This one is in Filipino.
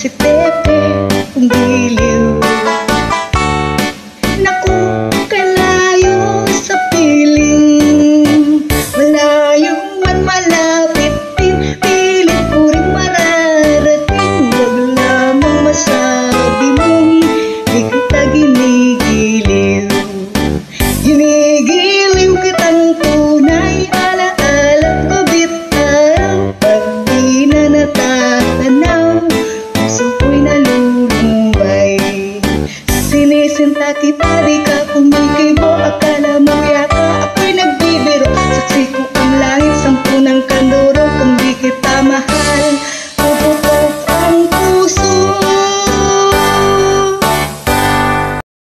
si Pepe kung giliw. Naku, kalayo sa piling, malayo man malapit din, pilit ko rin mararating. Huwag lamang masabi mong di kita ginigiliw. Ginigiliw kitang tunay, alaala ko bitaw, pag di na natatanaw, puso ko'y nalulumbay. Sinisinta kita, di ka kumikibo, akala mo yata ako'y nagbibiro, saksi ko